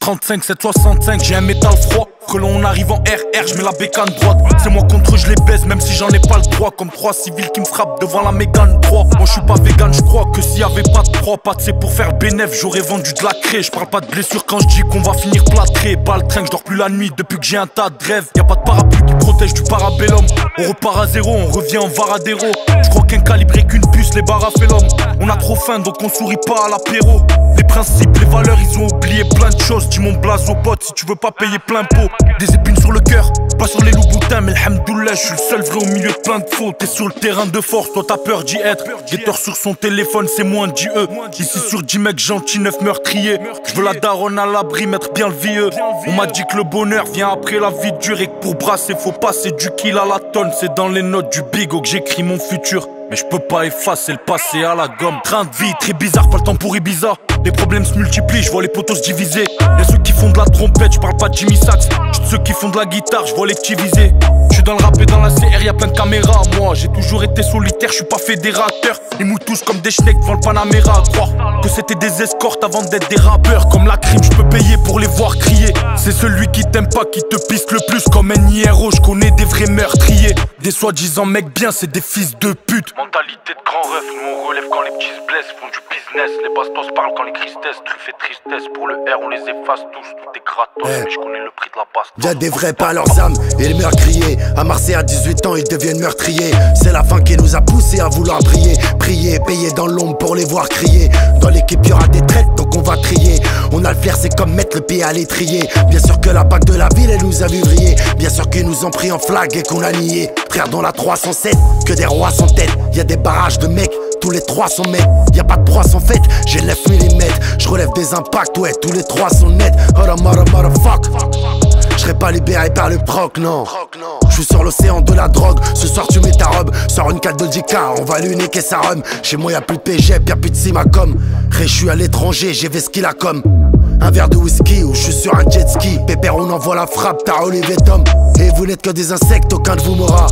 35, 765, j'ai un métal froid. Que l'on arrive en RR, je mets la bécane droite. C'est moi contre eux, je les baise, même si j'en ai pas le droit. Comme 3 civils qui me frappent devant la Mégane 3. Moi je suis pas vegan, je crois que s'il y avait pas de proie, pas de c'est pour faire bénéf, j'aurais vendu de la craie. Je parle pas de blessure quand je dis qu'on va finir plâtré. Pas le train, je dors plus la nuit depuis que j'ai un tas de rêves. Y'a pas de parapluie qui protège du parabellum. On repart à zéro, on revient en Varadero. Je crois qu'un calibré qu'une puce, les barres a fait l'homme. On a trop faim donc on sourit pas à l'apéro. Les principes, les valeurs, ils ont oublié plein de choses. Dis mon blaze au pote si tu veux pas payer plein pot. Des épines sur le cœur, pas sur les loups boutins. Mais alhamdoulilah, je suis le seul vrai au milieu de plein de faux. T'es sur le terrain de force, toi t'as peur d'y être. Guetteur sur son téléphone, c'est moins d'IE. Ici sur 10 mecs gentils, 9 meurtriers. Je veux la daronne à l'abri, mettre bien le vieux. On m'a dit que le bonheur vient après la vie dure. Et que pour brasser, faut passer du kill à la tonne. C'est dans les notes du bigo que j'écris mon futur. Mais je peux pas effacer le passé à la gomme. Train de vie très bizarre, pas le temps pour Ibiza. Les problèmes se multiplient, je vois les potos se diviser. Y'a ceux qui font de la trompette, je parle pas de Jimmy Sax. J'suis de ceux qui font de la guitare, je vois les petits viser. J'suis dans le rap et dans la CR, y'a plein de caméras. Moi j'ai toujours été solitaire, je suis pas fédérateur. Ils mouillent tous comme des schnecks devant le Panamera. À croire que c'était des escortes avant d'être des rappeurs. Comme la crime, je peux payer pour les voir crier. C'est celui qui t'aime pas qui te piste le plus. Comme un IRO, je connais des vrais meurtriers. Des soi-disant mecs bien, c'est des fils de pute. Mentalité de grand ref, nous on relève quand les petits se blessent. Font du business, les bastos parlent quand les tristesses. Truffes et tristesse, pour le R on les efface tous. Tout est gratos, mais je connais le prix de la passe. Y'a des vrais pas leurs âmes et les meurtriers. À Marseille à 18 ans ils deviennent meurtriers. C'est la fin qui nous a poussé à vouloir briller. Prier, payer dans l'ombre pour les voir crier. Dans l'équipe y'aura des traites donc on va trier. On a le flair, c'est comme mettre le pied à l'étrier. Bien sûr que la PAC de la ville elle nous a vu vriller. Bien sûr qu'ils nous ont pris en flag et qu'on a nié. Frère dans la 307, que des rois sans tête. Y'a des barrages de mecs, tous les 300 mètres. Y'a pas de proie sans fête, j'ai 9 mm. J'relève des impacts, ouais, tous les 3 sont nets. Oh la motherfuck. J'serai pas libéré par le proc, non. J'suis sur l'océan de la drogue. Ce soir tu mets ta robe, sors une 4 de 10K. On va l'unique et sa rhum. Chez moi y'a plus de PG, y'a plus de Simacom. J'suis à l'étranger, j'ai ce qu'il a comme un verre de whisky ou je suis sur un jet ski. Pépère on envoie la frappe, t'as Olivier Tom. Et vous n'êtes que des insectes, aucun de vous m'aura.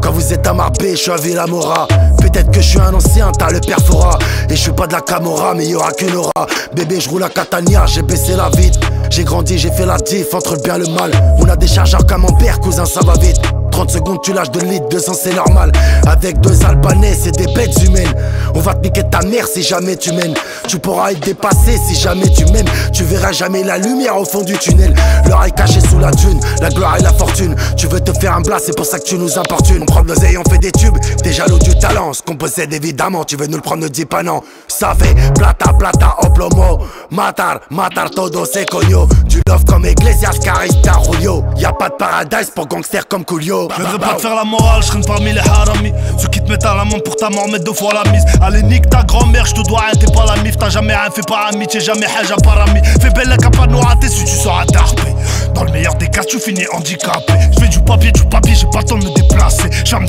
Quand vous êtes à Marbé, je suis à Villamora. Peut-être que je suis un ancien, t'as le perfora. Et je suis pas de la Camorra, mais y'aura qu'une aura. Bébé, je roule à Catania, j'ai baissé la vitre. J'ai grandi, j'ai fait la diff entre le bien et le mal. On a des chargeurs comme mon père, cousin, ça va vite. 30 secondes, tu lâches 2 litres, 200 c'est normal. Avec 2 Albanais, c'est des bêtes humaines. On va te niquer ta mère si jamais tu mènes. Tu pourras être dépassé si jamais tu m'aimes. Tu verras jamais la lumière au fond du tunnel. L'oreille cachée sous la dune, la gloire et la fortune. Tu veux te faire un blas, c'est pour ça que tu nous importunes. On prend de l'oseille, on fait des tubes. T'es jaloux du talent, ce qu'on possède évidemment. Tu veux nous le prendre, ne dis pas non. Ça fait plata, plata, oplomo. Matar, matar, todo se coño. Du love comme Iglesias, Carista, Julio. Y'a pas de paradise pour gangsters comme Coolio. Je viendrai pas te faire la morale, je traîne parmi les haramis. Ceux qui te mettent à l'amende pour ta mort mettent 2 fois la mise. Allez nique ta grand-mère, je te dois rien, t'es pas la mif. T'as jamais rien fait par amitié, jamais haja par ami. Fais belle la capa nous rater si tu sauras t'arper. Dans le meilleur des cas tu finis handicapé. Je fais du papier, j'ai pas le temps de me déplacer. J'aime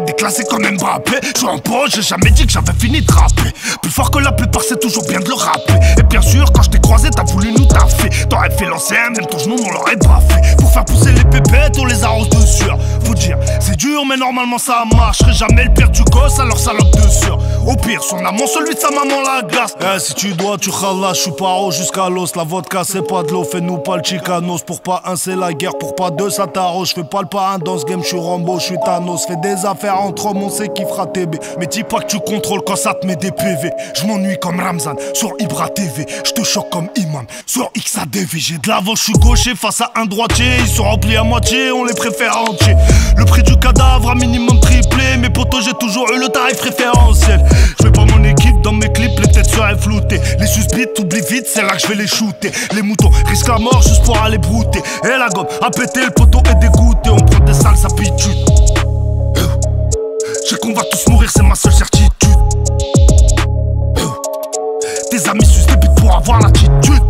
déclassé comme Mbappé. Je suis un pro, j'ai jamais dit que j'avais fini de rapper. Plus fort que la plupart c'est toujours bien de le rappeler. Et bien sûr quand je t'ai croisé t'as voulu nous taffer. T'aurais fait l'ancien, même ton genou on l'aurait pas fait. Pour faire pousser les pépettes on les arrose de sueur. Faut dire, c'est dur mais normalement ça marcherait jamais le père du gosse alors salope de sueur. Au pire son amant celui de sa maman la glace. Si tu dois tu khalas, je suis paro jusqu'à l'os. La vodka c'est pas de l'eau, fais-nous pas le chicanos. Pour pas un c'est la guerre, pour pas deux ça t'arrose. Je fais pas le parrain dans ce game, je suis Rambo, je suis Thanos. Fais des affaires entre hommes, on sait qui fera TB. Mais dis pas que tu contrôles quand ça te met des PV. Je m'ennuie comme Ramzan sur Ibra TV. Je te choque comme Imam sur XADV. J'ai de l'avant, je suis gaucher face à un droitier. Ils sont remplis à moitié, on les préfère entiers. Le prix du cadavre a minimum triplé. Mes potos j'ai toujours eu le tarif préférentiel. Je fais pas mon équipe dans mes clips, les têtes seraient floutées. Les suspects t'oublies vite, c'est là que je vais les shooter. Les moutons risquent la mort juste pour aller brouter. Et la gomme a pété, le poteau est dégoûté. On prend des sales habitudes. Je sais qu'on va tous mourir, c'est ma seule certitude. Tes amis sucent des bites pour avoir l'attitude.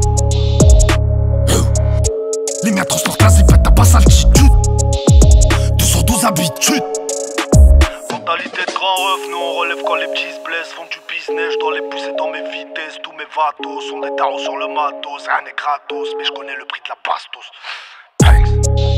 Les miens transportent la zipette, t'as pas sa altitude. 2 sur 12 habitudes. Mentalité de grand ref, nous on relève quand les petits se blessent. Font du business, je dois les pousser dans mes vitesses. Tous mes vatos sont des tarots sur le matos. Rien n'est gratos, mais je connais le prix de la bastos. Thanks.